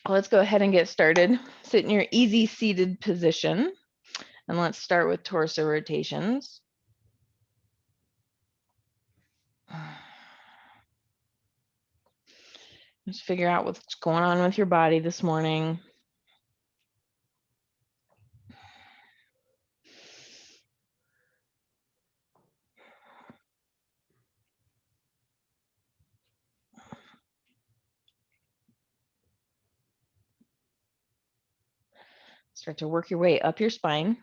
Let's go ahead and get started. Sit in your easy seated position. And let's start with torso rotations. Just figure out what's going on with your body this morning. Start to work your way up your spine.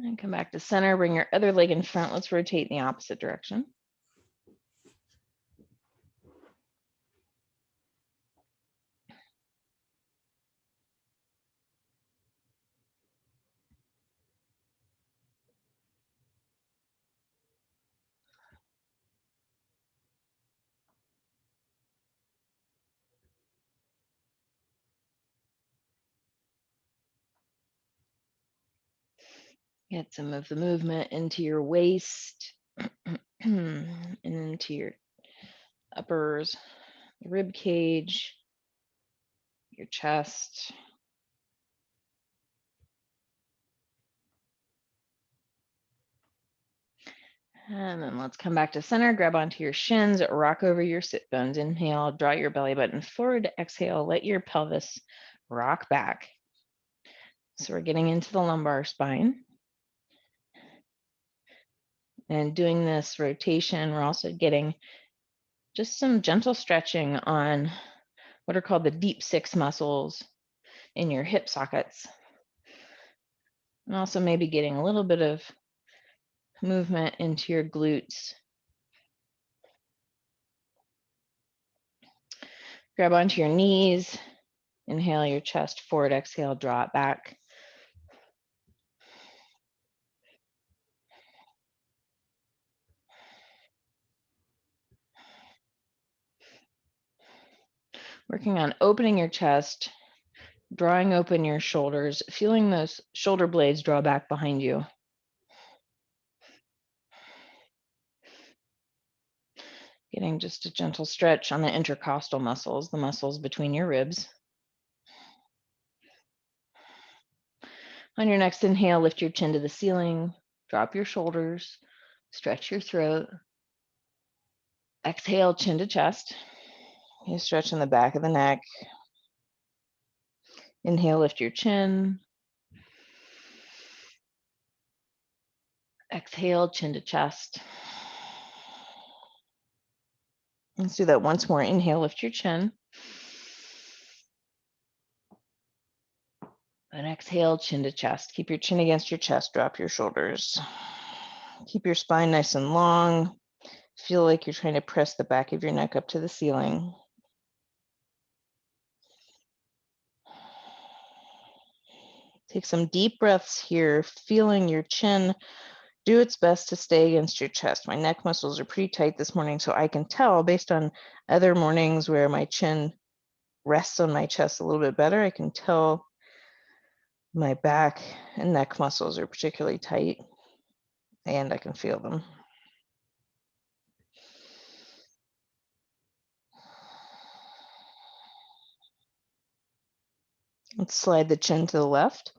And come back to center, bring your other leg in front. Let's rotate in the opposite direction. Get some of the movement into your waist and into your uppers, rib cage, your chest. And then let's come back to center, grab onto your shins, rock over your sit bones. Inhale, draw your belly button forward. Exhale, let your pelvis rock back. So we're getting into the lumbar spine. And doing this rotation, we're also getting just some gentle stretching on what are called the deep six muscles in your hip sockets. And also maybe getting a little bit of movement into your glutes. Grab onto your knees. Inhale your chest forward. Exhale, draw it back. Working on opening your chest, drawing open your shoulders, feeling those shoulder blades draw back behind you. Getting just a gentle stretch on the intercostal muscles, the muscles between your ribs. On your next inhale, lift your chin to the ceiling, drop your shoulders, stretch your throat. Exhale, chin to chest. You stretch in the back of the neck. Inhale, lift your chin. Exhale, chin to chest. Let's do that once more. Inhale, lift your chin. And exhale, chin to chest. Keep your chin against your chest, drop your shoulders. Keep your spine nice and long. Feel like you're trying to press the back of your neck up to the ceiling. Take some deep breaths here, feeling your chin do its best to stay against your chest. My neck muscles are pretty tight this morning, so I can tell based on other mornings where my chin rests on my chest a little bit better, I can tell my back and neck muscles are particularly tight, and I can feel them. Let's slide the chin to the left.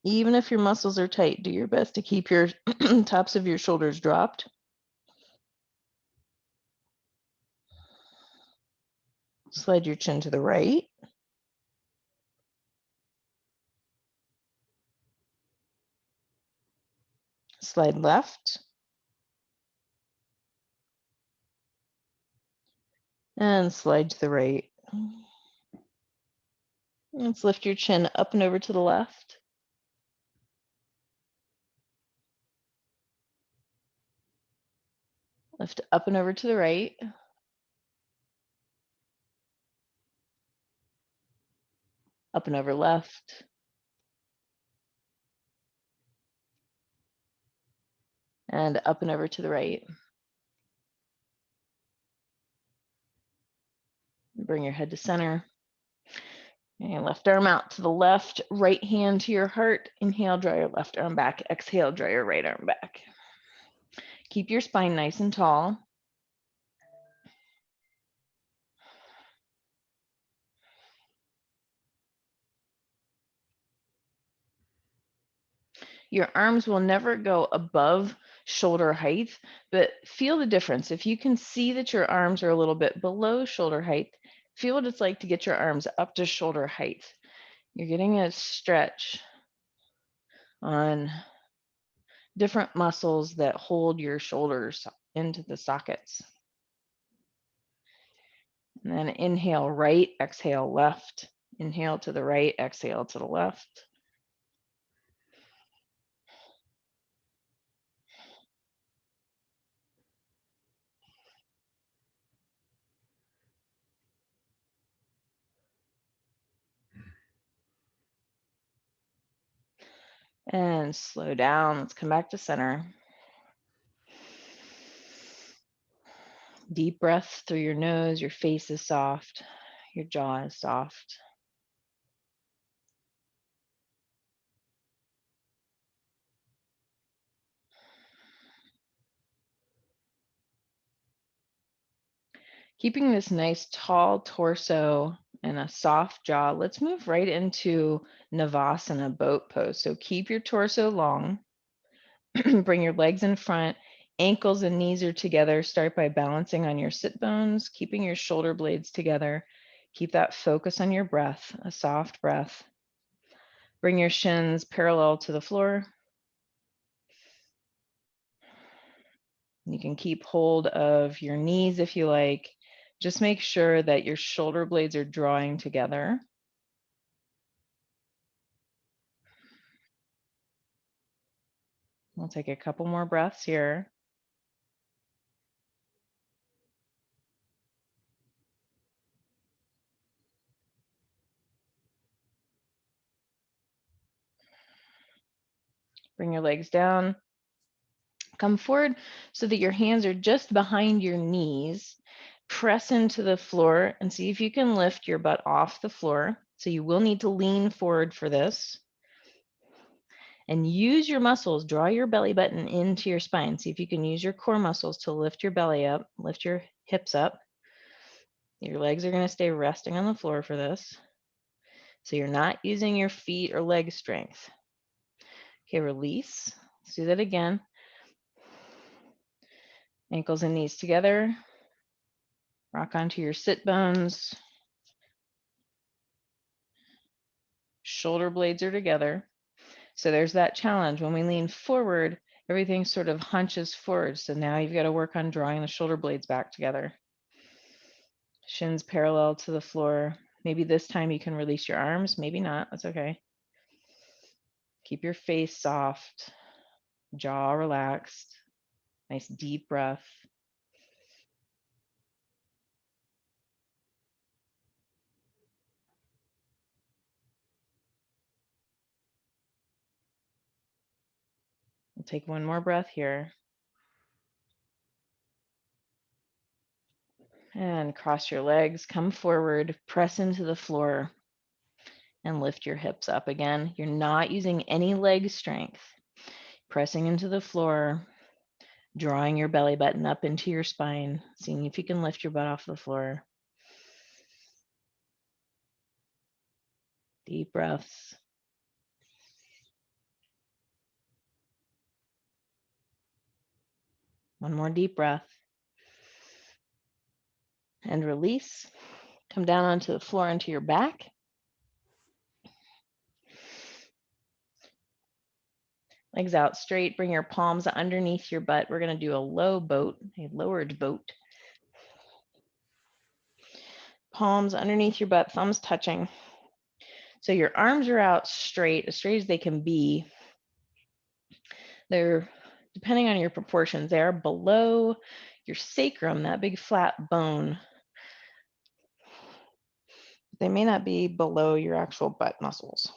Even if your muscles are tight, do your best to keep your tops of your shoulders dropped. Slide your chin to the right. Slide left. And slide to the right. Let's lift your chin up and over to the left. Lift up and over to the right. Up and over left. And up and over to the right. Bring your head to center. And your left arm out to the left, right hand to your heart. Inhale, draw your left arm back. Exhale, draw your right arm back. Keep your spine nice and tall. Your arms will never go above shoulder height, but feel the difference. If you can see that your arms are a little bit below shoulder height, feel what it's like to get your arms up to shoulder height. You're getting a stretch on different muscles that hold your shoulders into the sockets. And then inhale right, exhale left. Inhale to the right, exhale to the left. And slow down. Let's come back to center. Deep breath through your nose. Your face is soft. Your jaw is soft. Keeping this nice tall torso and a soft jaw, let's move right into Navasana, boat pose. So keep your torso long. Bring your legs in front. Ankles and knees are together. Start by balancing on your sit bones, keeping your shoulder blades together. Keep that focus on your breath, a soft breath. Bring your shins parallel to the floor. You can keep hold of your knees if you like. Just make sure that your shoulder blades are drawing together. We'll take a couple more breaths here. Bring your legs down. Come forward so that your hands are just behind your knees. Press into the floor and see if you can lift your butt off the floor. So you will need to lean forward for this. And use your muscles, draw your belly button into your spine. See if you can use your core muscles to lift your belly up, lift your hips up. Your legs are going to stay resting on the floor for this. So you're not using your feet or leg strength. Okay, release. Let's do that again. Ankles and knees together. Rock onto your sit bones. Shoulder blades are together. So there's that challenge. When we lean forward, everything sort of hunches forward. So now you've got to work on drawing the shoulder blades back together. Shins parallel to the floor. Maybe this time you can release your arms. Maybe not. That's okay. Keep your face soft. Jaw relaxed. Nice deep breath. We'll take one more breath here. And cross your legs, come forward, press into the floor, and lift your hips up again. You're not using any leg strength. Pressing into the floor, drawing your belly button up into your spine, seeing if you can lift your butt off the floor. Deep breaths. One more deep breath. And release. Come down onto the floor, onto your back. Legs out straight. Bring your palms underneath your butt. We're going to do a low boat, a lowered boat. Palms underneath your butt, thumbs touching. So your arms are out straight, as straight as they can be. They're, depending on your proportions, they are below your sacrum, that big flat bone. They may not be below your actual butt muscles.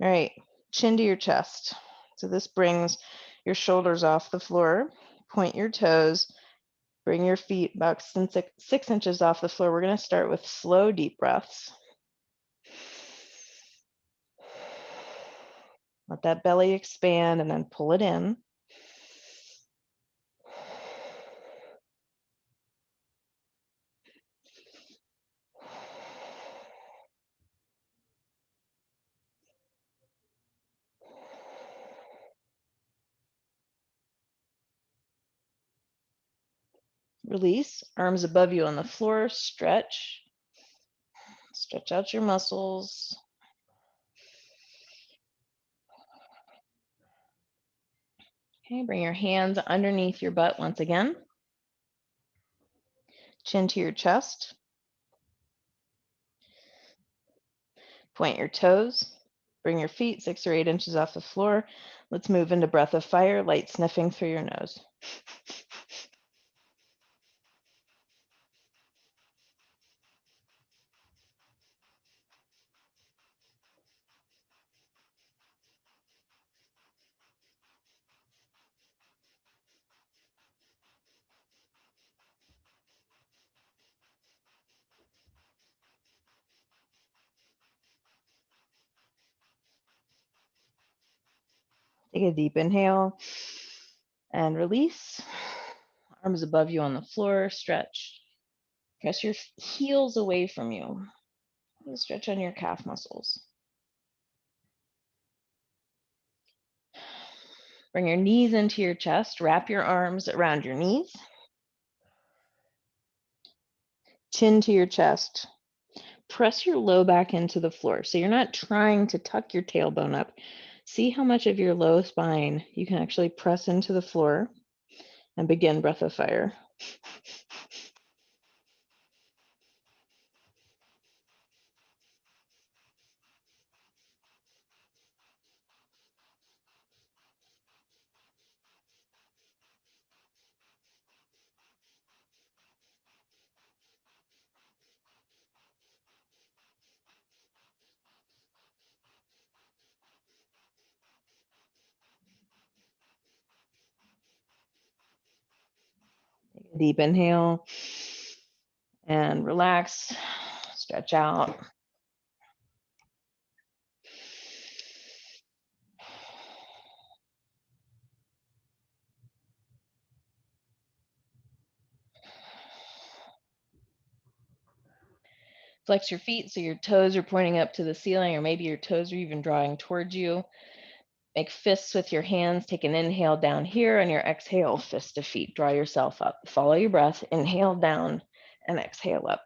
All right, chin to your chest. So this brings your shoulders off the floor. Point your toes. Bring your feet about 6 inches off the floor. We're going to start with slow, deep breaths. Let that belly expand and then pull it in. Release, arms above you on the floor, stretch. Stretch out your muscles. Okay, bring your hands underneath your butt once again. Chin to your chest. Point your toes. Bring your feet 6 or 8 inches off the floor. Let's move into breath of fire, light sniffing through your nose. Take a deep inhale and release. Arms above you on the floor, stretch. Press your heels away from you. Stretch on your calf muscles. Bring your knees into your chest. Wrap your arms around your knees. Chin to your chest. Press your low back into the floor. So you're not trying to tuck your tailbone up. See how much of your low spine you can actually press into the floor, and begin breath of fire. Take a deep inhale and relax, stretch out. Flex your feet so your toes are pointing up to the ceiling, or maybe your toes are even drawing towards you. Make fists with your hands. Take an inhale down here, and your exhale, fist to feet. Draw yourself up. Follow your breath. Inhale down and exhale up.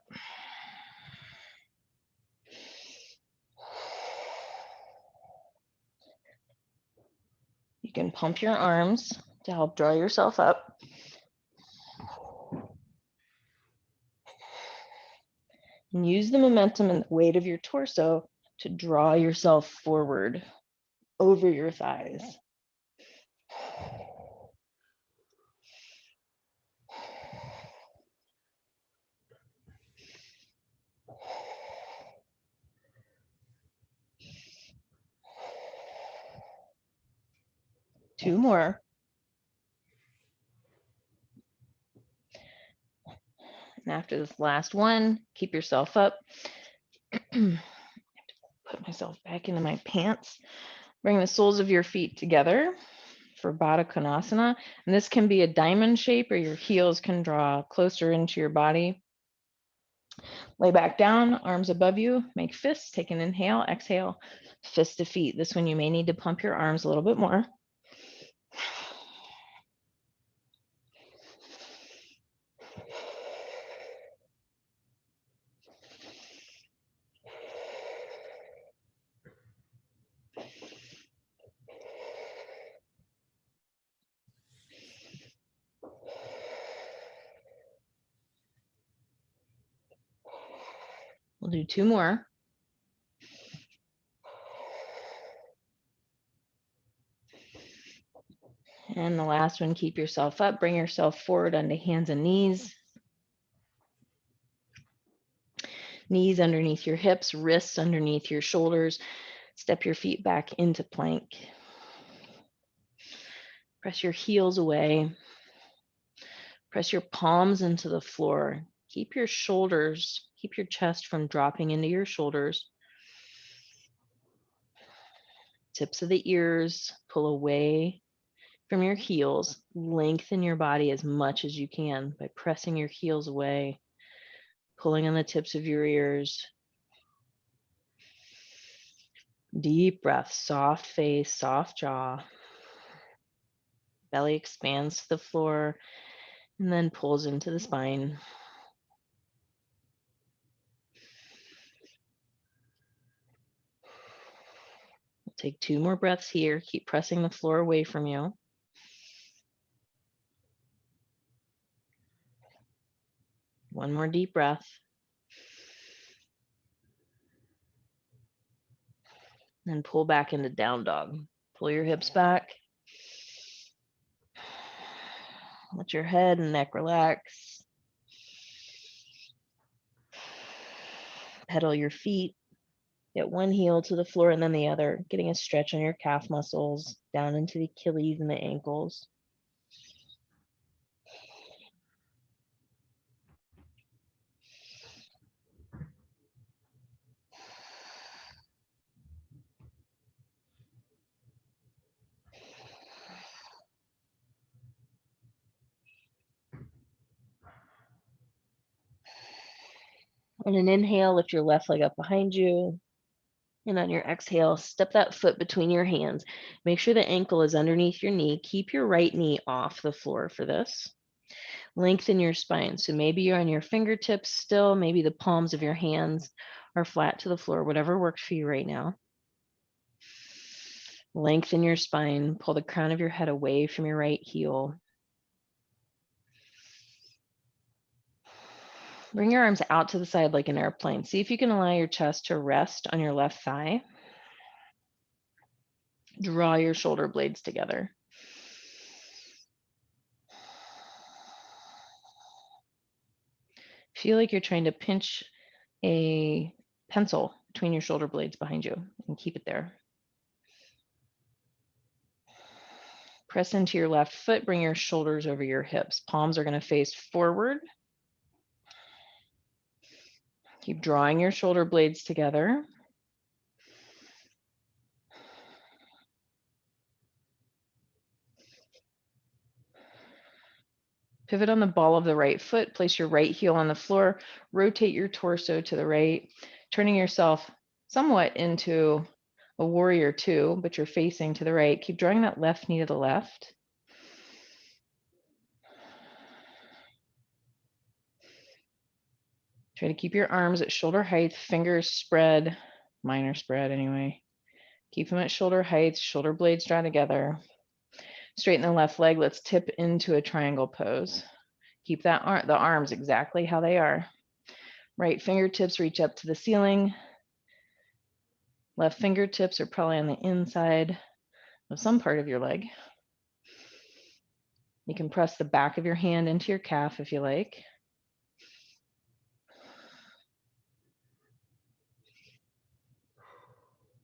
You can pump your arms to help draw yourself up. And use the momentum and the weight of your torso to draw yourself forward over your thighs. Two more. And after this last one, keep yourself up. Put myself back into my pants. Bring the soles of your feet together for Baddha Konasana. And this can be a diamond shape, or your heels can draw closer into your body. Lay back down, arms above you, make fists, take an inhale, exhale, fist to feet. This one you may need to pump your arms a little bit more. We'll do two more. And the last one, keep yourself up, bring yourself forward onto hands and knees. Knees underneath your hips, wrists underneath your shoulders. Step your feet back into plank. Press your heels away. Press your palms into the floor. Keep your shoulders, keep your chest from dropping into your shoulders. Tips of the ears, pull away from your heels. Lengthen your body as much as you can by pressing your heels away, pulling on the tips of your ears. Deep breath, soft face, soft jaw. Belly expands to the floor and then pulls into the spine. We'll take 2 more breaths here. Keep pressing the floor away from you. One more deep breath. And pull back into down dog. Pull your hips back. Let your head and neck relax. Pedal your feet. Get one heel to the floor and then the other, getting a stretch on your calf muscles down into the Achilles and the ankles. On an inhale, lift your left leg up behind you. And on your exhale, step that foot between your hands. Make sure the ankle is underneath your knee. Keep your right knee off the floor for this. Lengthen your spine. So maybe you're on your fingertips still, maybe the palms of your hands are flat to the floor, whatever works for you right now. Lengthen your spine. Pull the crown of your head away from your right heel. Bring your arms out to the side like an airplane. See if you can allow your chest to rest on your left thigh. Draw your shoulder blades together. Feel like you're trying to pinch a pencil between your shoulder blades behind you and keep it there. Press into your left foot, bring your shoulders over your hips. Palms are going to face forward. Keep drawing your shoulder blades together. Pivot on the ball of the right foot, place your right heel on the floor, rotate your torso to the right, turning yourself somewhat into a warrior two, but you're facing to the right. Keep drawing that left knee to the left. Try to keep your arms at shoulder height, fingers spread, minor spread anyway. Keep them at shoulder height, shoulder blades draw together. Straighten the left leg. Let's tip into a triangle pose. Keep that the arms exactly how they are. Right fingertips reach up to the ceiling. Left fingertips are probably on the inside of some part of your leg. You can press the back of your hand into your calf if you like.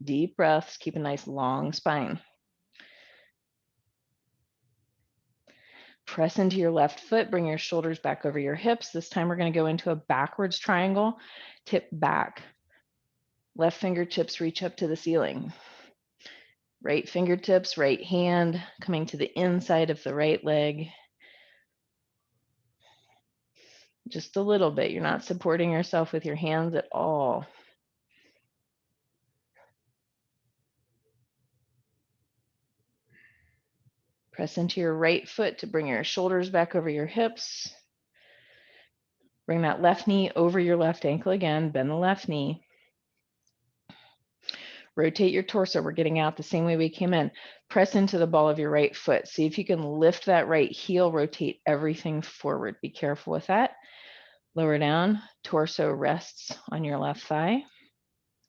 Deep breaths, keep a nice long spine. Press into your left foot, bring your shoulders back over your hips. This time we're going to go into a backwards triangle, tip back. Left fingertips reach up to the ceiling. Right fingertips, right hand coming to the inside of the right leg. Just a little bit. You're not supporting yourself with your hands at all. Press into your right foot to bring your shoulders back over your hips. Bring that left knee over your left ankle again. Bend the left knee. Rotate your torso. We're getting out the same way we came in. Press into the ball of your right foot. See if you can lift that right heel, rotate everything forward. Be careful with that. Lower down, torso rests on your left thigh.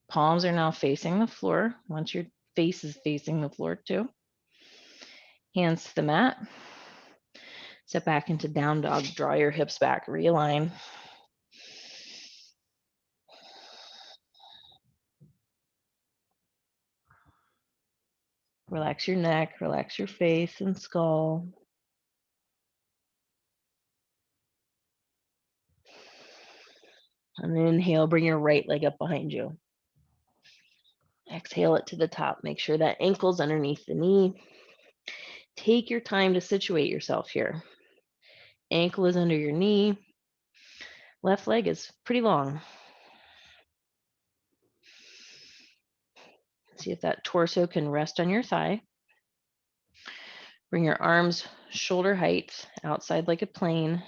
Palms are now facing the floor. Once your face is facing the floor too. Hands to the mat. Step back into down dog. Draw your hips back. Realign. Relax your neck. Relax your face and skull. And inhale, bring your right leg up behind you. Exhale it to the top. Make sure that ankle's underneath the knee. Take your time to situate yourself here. Ankle is under your knee. Left leg is pretty long. See if that torso can rest on your thigh. Bring your arms shoulder height, outside like a plane.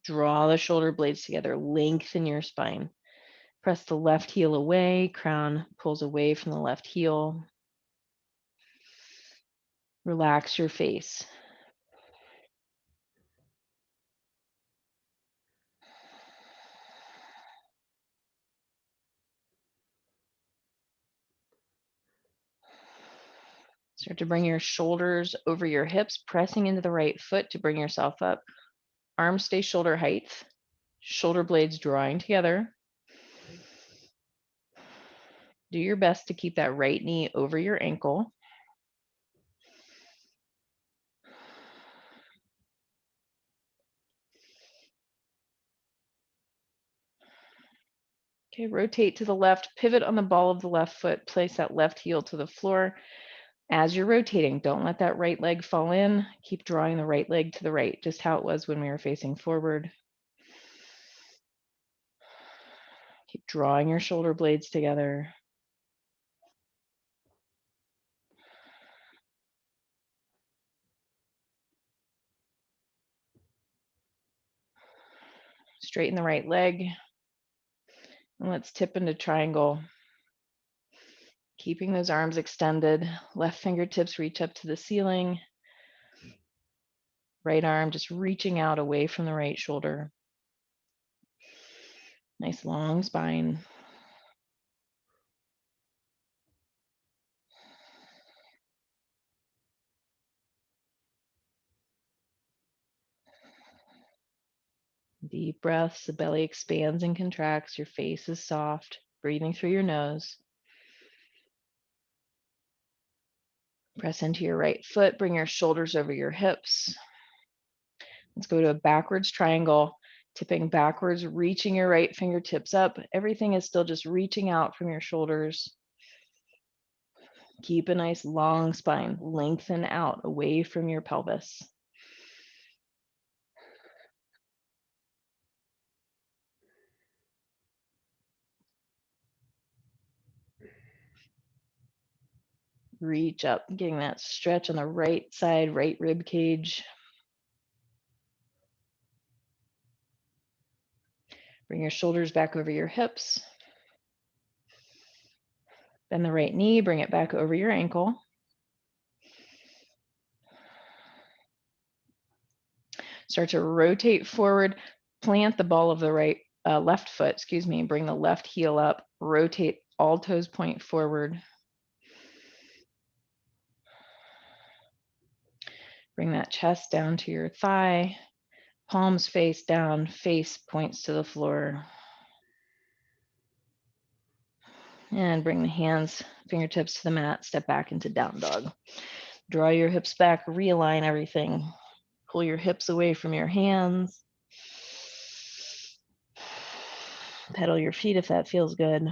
Draw the shoulder blades together, lengthen your spine. Press the left heel away, crown pulls away from the left heel. Relax your face. Start to bring your shoulders over your hips, pressing into the right foot to bring yourself up. Arms stay shoulder height, shoulder blades drawing together. Do your best to keep that right knee over your ankle. Okay, rotate to the left, pivot on the ball of the left foot, place that left heel to the floor. As you're rotating, don't let that right leg fall in. Keep drawing the right leg to the right, just how it was when we were facing forward. Keep drawing your shoulder blades together. Straighten the right leg. And let's tip into triangle. Keeping those arms extended, left fingertips reach up to the ceiling. Right arm just reaching out away from the right shoulder. Nice long spine. Deep breaths, the belly expands and contracts, your face is soft, breathing through your nose. Press into your right foot, bring your shoulders over your hips. Let's go to a backwards triangle, tipping backwards, reaching your right fingertips up. Everything is still just reaching out from your shoulders. Keep a nice long spine, lengthen out away from your pelvis. Reach up, getting that stretch on the right side, right rib cage. Bring your shoulders back over your hips. Bend the right knee, bring it back over your ankle. Start to rotate forward, plant the ball of the left foot, bring the left heel up, rotate, all toes point forward. Bring that chest down to your thigh, palms face down, face points to the floor. And bring the hands, fingertips to the mat, step back into down dog. Draw your hips back, realign everything. Pull your hips away from your hands. Pedal your feet if that feels good.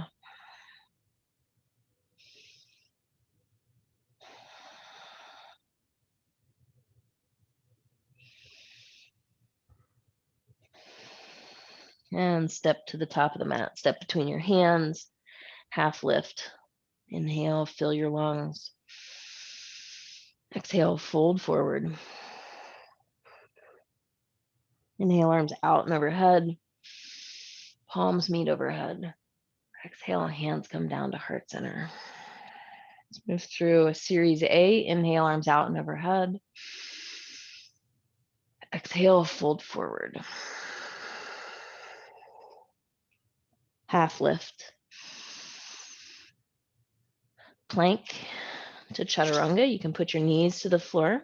And step to the top of the mat, step between your hands, half lift. Inhale, fill your lungs. Exhale, fold forward. Inhale, arms out and overhead. Palms meet overhead. Exhale, hands come down to heart center. Let's move through a series A. Inhale, arms out and overhead. Exhale, fold forward. Half lift. Plank to chaturanga. You can put your knees to the floor.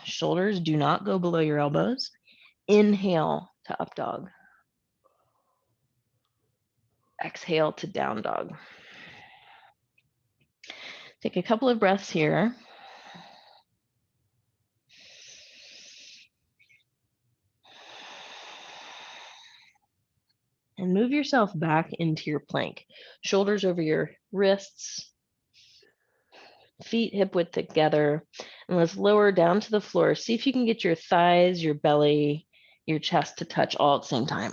Shoulders do not go below your elbows. Inhale to up dog. Exhale to down dog. Take a couple of breaths here. And move your yourself back into your plank. Shoulders over your wrists, feet hip width together, and let's lower down to the floor. See if you can get your thighs, your belly, your chest to touch all at the same time.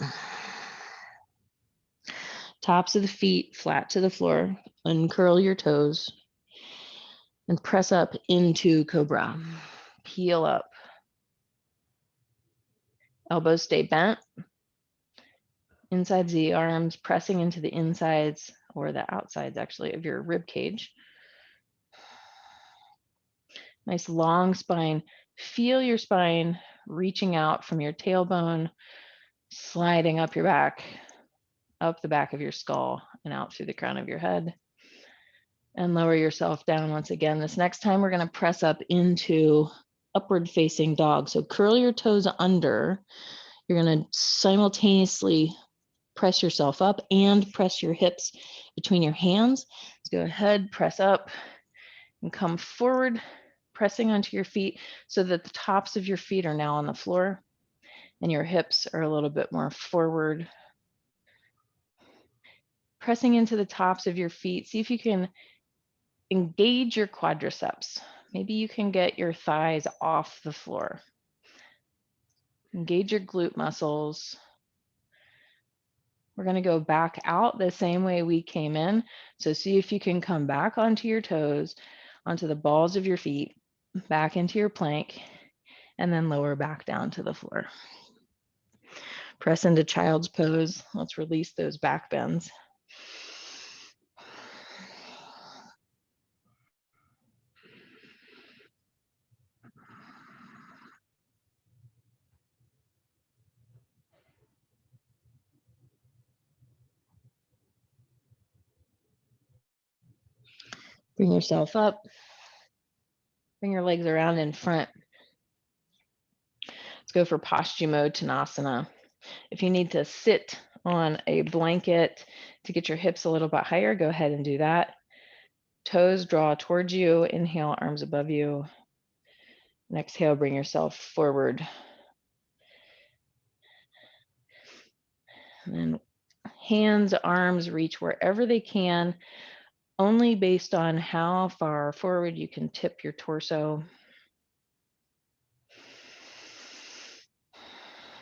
Tops of the feet flat to the floor. Uncurl your toes and press up into cobra. Peel up. Elbows stay bent. Inside Z, arms pressing into the insides or the outsides actually of your rib cage. Nice long spine. Feel your spine reaching out from your tailbone, sliding up your back, up the back of your skull and out through the crown of your head. And lower yourself down once again. This next time we're going to press up into upward facing dog. So curl your toes under. You're going to simultaneously press yourself up and press your hips between your hands. Let's go ahead, press up and come forward, pressing onto your feet so that the tops of your feet are now on the floor and your hips are a little bit more forward. Pressing into the tops of your feet. See if you can engage your quadriceps. Maybe you can get your thighs off the floor. Engage your glute muscles. We're going to go back out the same way we came in. So see if you can come back onto your toes, onto the balls of your feet, back into your plank, and then lower back down to the floor. Press into child's pose. Let's release those back bends. Bring yourself up. Bring your legs around in front. Let's go for Paschimottanasana. If you need to sit on a blanket to get your hips a little bit higher, go ahead and do that. Toes draw towards you. Inhale, arms above you. And exhale, bring yourself forward. And then hands, arms reach wherever they can, only based on how far forward you can tip your torso.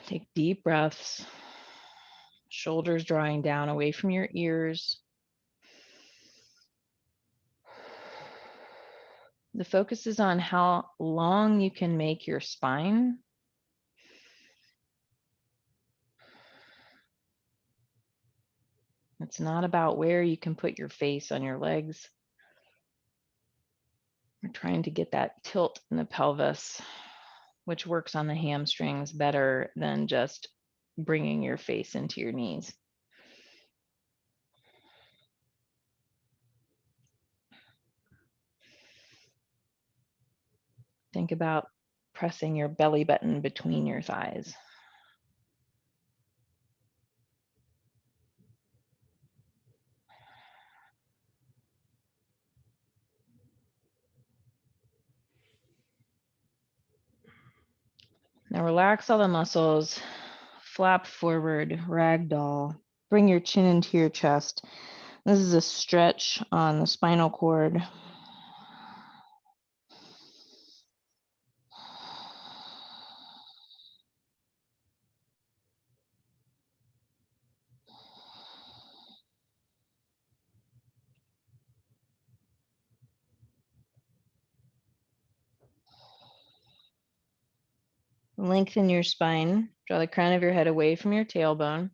Take deep breaths. Shoulders drawing down away from your ears. The focus is on how long you can make your spine. It's not about where you can put your face on your legs. We're trying to get that tilt in the pelvis, which works on the hamstrings better than just bringing your face into your knees. Think about pressing your belly button between your thighs. Now relax all the muscles, flap forward, ragdoll. Bring your chin into your chest. This is a stretch on the spinal cord. Lengthen your spine. Draw the crown of your head away from your tailbone.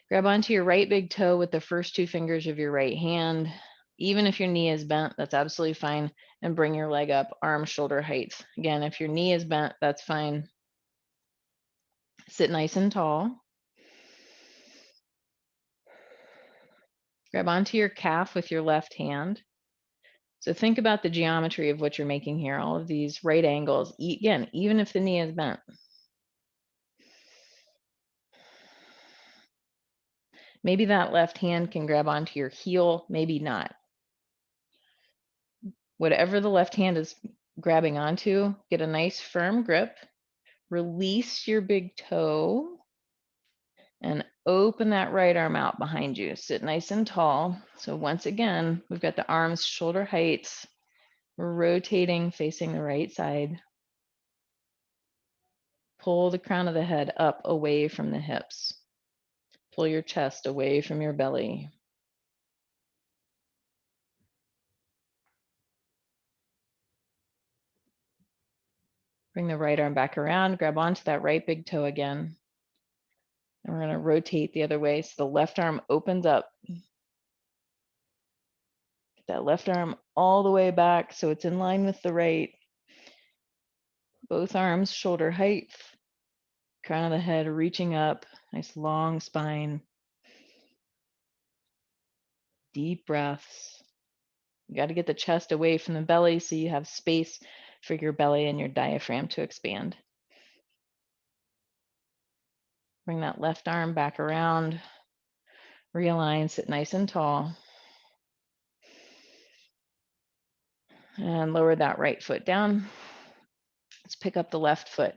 Grab onto your right big toe with the first two fingers of your right hand. Even if your knee is bent, that's absolutely fine. And bring your leg up, arm shoulder height. Again, if your knee is bent, that's fine. Sit nice and tall. Grab onto your calf with your left hand. So think about the geometry of what you're making here. All of these right angles, again, even if the knee is bent. Maybe that left hand can grab onto your heel, maybe not. Whatever the left hand is grabbing onto, get a nice firm grip. Release your big toe and open that right arm out behind you. Sit nice and tall. So once again, we've got the arms shoulder height. We're rotating, facing the right side. Pull the crown of the head up away from the hips. Pull your chest away from your belly. Bring the right arm back around, grab onto that right big toe again. And we're going to rotate the other way. So the left arm opens up. Get that left arm all the way back so it's in line with the right. Both arms shoulder height. Crown of the head reaching up. Nice long spine. Deep breaths. You got to get the chest away from the belly so you have space for your belly and your diaphragm to expand. Bring that left arm back around. Realign, sit nice and tall. And lower that right foot down. Let's pick up the left foot.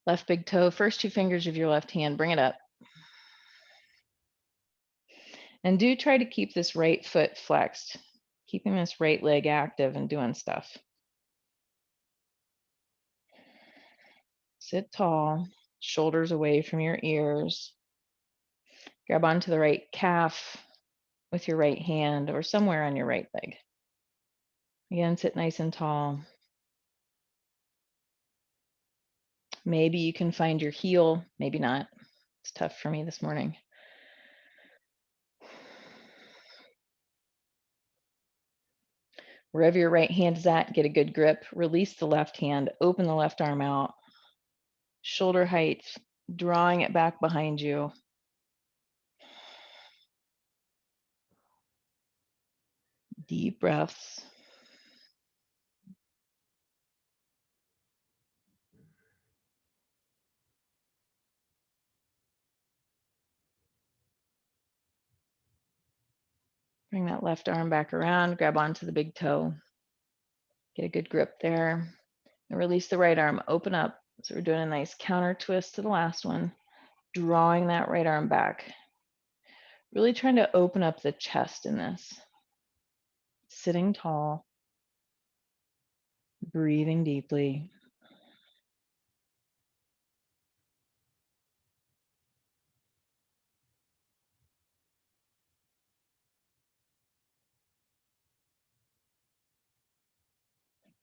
Left big toe, first two fingers of your left hand, bring it up. And do try to keep this right foot flexed, keeping this right leg active and doing stuff. Sit tall, shoulders away from your ears. Grab onto the right calf with your right hand or somewhere on your right leg. Again, sit nice and tall. Maybe you can find your heel, maybe not. It's tough for me this morning. Wherever your right hand is at, get a good grip. Release the left hand, open the left arm out. Shoulder height, drawing it back behind you. Deep breaths. Bring that left arm back around, grab onto the big toe. Get a good grip there. And release the right arm, open up. So we're doing a nice counter twist to the last one. Drawing that right arm back. Really trying to open up the chest in this. Sitting tall. Breathing deeply.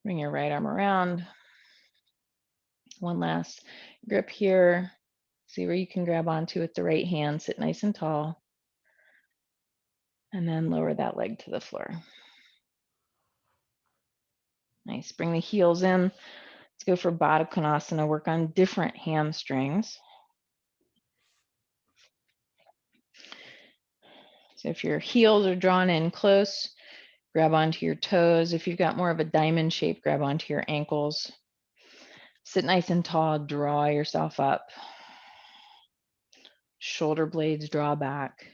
Bring your right arm around. One last grip here. See where you can grab onto with the right hand. Sit nice and tall. And then lower that leg to the floor. Nice. Bring the heels in. Let's go for Baddha Konasana. Work on different hamstrings. So if your heels are drawn in close, grab onto your toes. If you've got more of a diamond shape, grab onto your ankles. Sit nice and tall, draw yourself up. Shoulder blades draw back.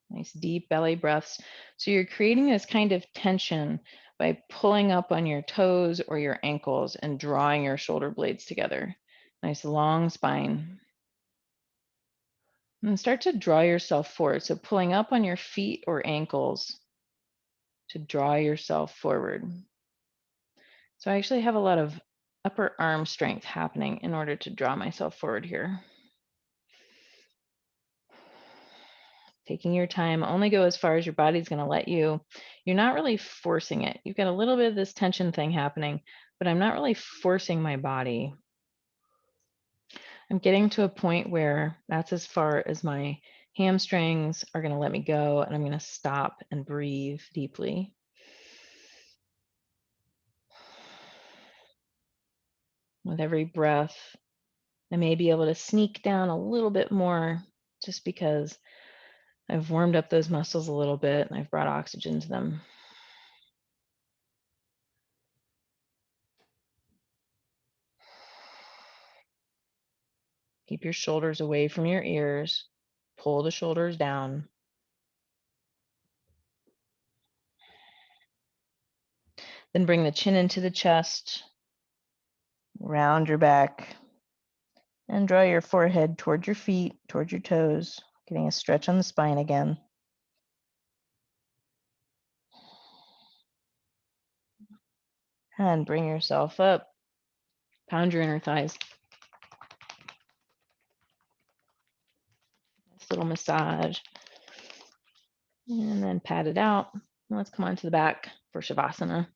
Nice deep belly breaths. So you're creating this kind of tension by pulling up on your toes or your ankles and drawing your shoulder blades together. Nice long spine. And start to draw yourself forward. So pulling up on your feet or ankles to draw yourself forward. So I actually have a lot of upper arm strength happening in order to draw myself forward here. Taking your time, only go as far as your body's going to let you. You're not really forcing it. You've got a little bit of this tension thing happening, but I'm not really forcing my body. I'm getting to a point where that's as far as my hamstrings are going to let me go, and I'm going to stop and breathe deeply. With every breath, I may be able to sneak down a little bit more just because I've warmed up those muscles a little bit and I've brought oxygen to them. Keep your shoulders away from your ears. Pull the shoulders down. Then bring the chin into the chest. Round your back. And draw your forehead toward your feet, toward your toes, getting a stretch on the spine again. And bring yourself up. Pound your inner thighs. Nice little massage. And then pat it out. Let's come on to the back for Shavasana.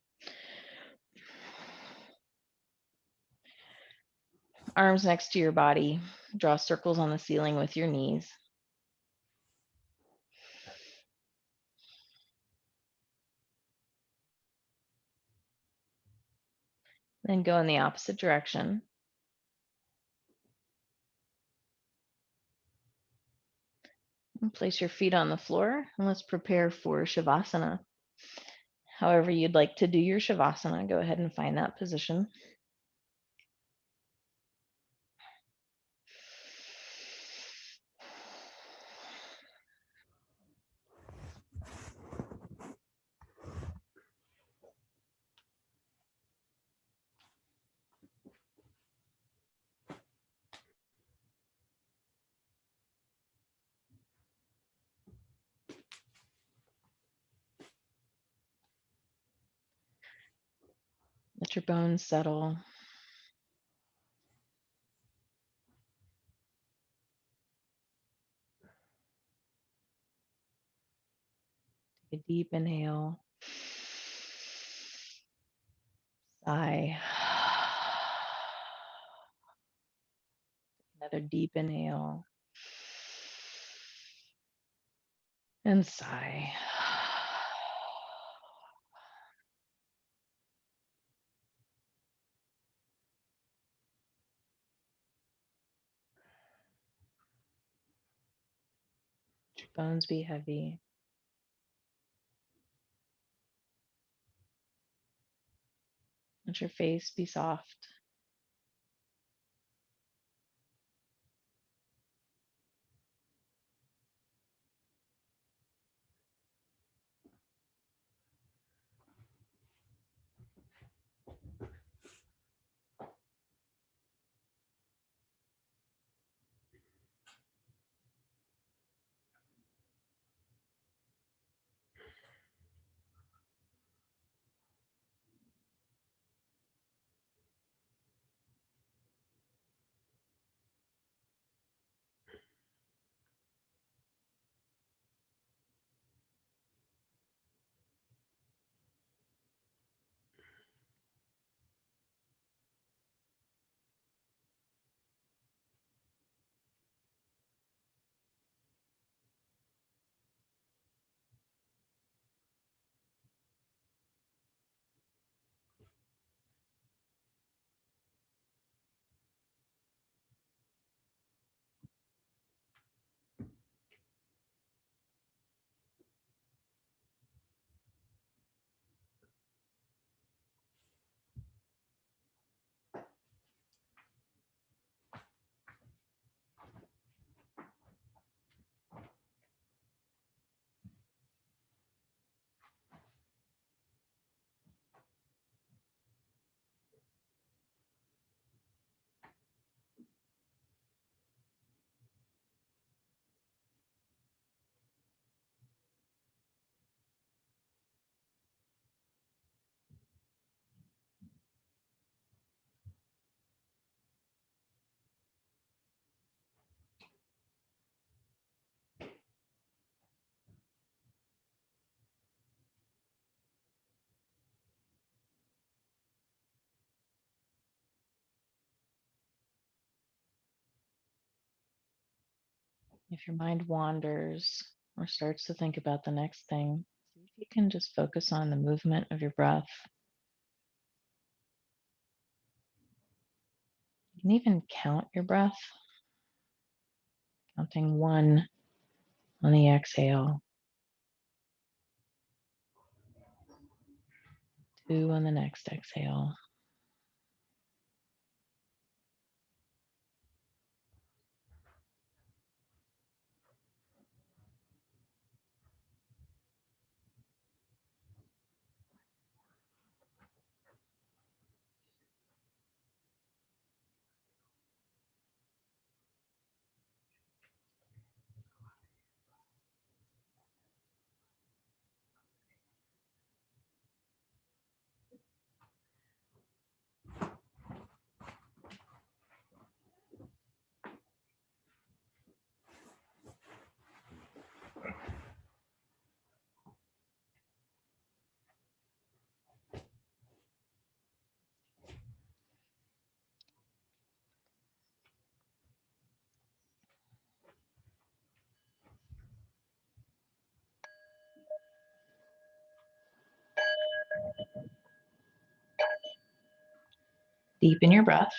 Arms next to your body. Draw circles on the ceiling with your knees. Then go in the opposite direction. And place your feet on the floor and let's prepare for Shavasana. However you'd like to do your Shavasana, go ahead and find that position. Let your bones settle. Take a deep inhale. Sigh. Another deep inhale. And sigh. Let your bones be heavy. Let your face be soft. If your mind wanders or starts to think about the next thing, see if you can just focus on the movement of your breath. You can even count your breath, counting 1 on the exhale, 2 on the next exhale. Deepen your breath.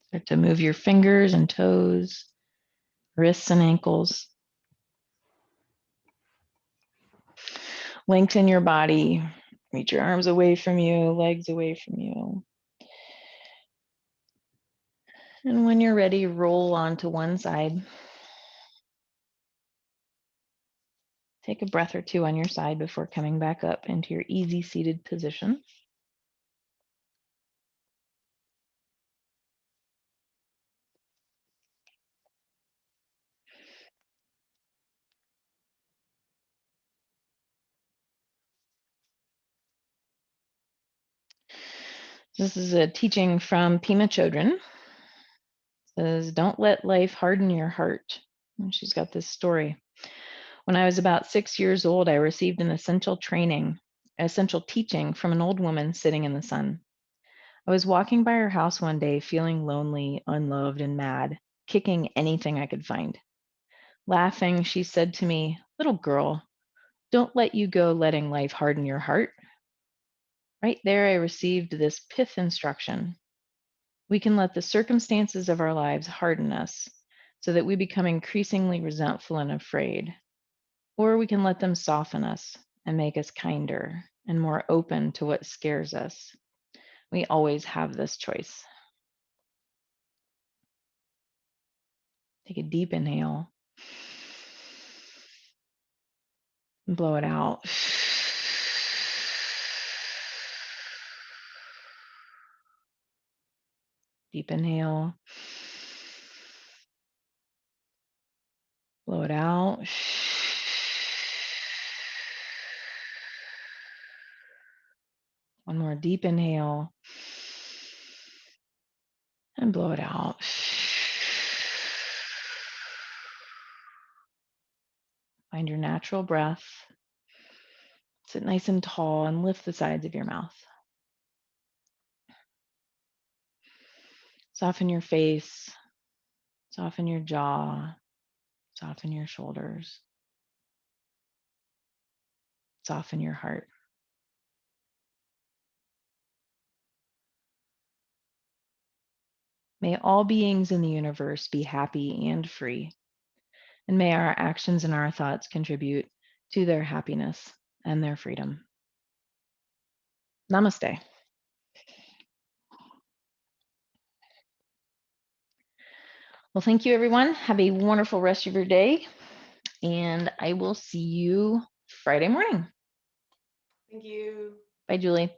Start to move your fingers and toes, wrists and ankles. Lengthen your body. Reach your arms away from you, legs away from you. And when you're ready, roll onto one side. Take a breath or two on your side before coming back up into your easy seated position. This is a teaching from Pema Chodron. It says, don't let life harden your heart. And she's got this story. When I was about 6 years old, I received an essential teaching from an old woman sitting in the sun. I was walking by her house one day, feeling lonely, unloved, and mad, kicking anything I could find. Laughing, she said to me, little girl, don't let you go letting life harden your heart. Right there, I received this pith instruction. We can let the circumstances of our lives harden us so that we become increasingly resentful and afraid. Or we can let them soften us and make us kinder and more open to what scares us. We always have this choice. Take a deep inhale and blow it out. Deep inhale. Blow it out. One more deep inhale. And blow it out. Find your natural breath. Sit nice and tall and lift the sides of your mouth. Soften your face. Soften your jaw. Soften your shoulders. Soften your heart. May all beings in the universe be happy and free. And may our actions and our thoughts contribute to their happiness and their freedom. Namaste. Well, thank you, everyone. Have a wonderful rest of your day. And I will see you Friday morning. Thank you. Bye, Julie.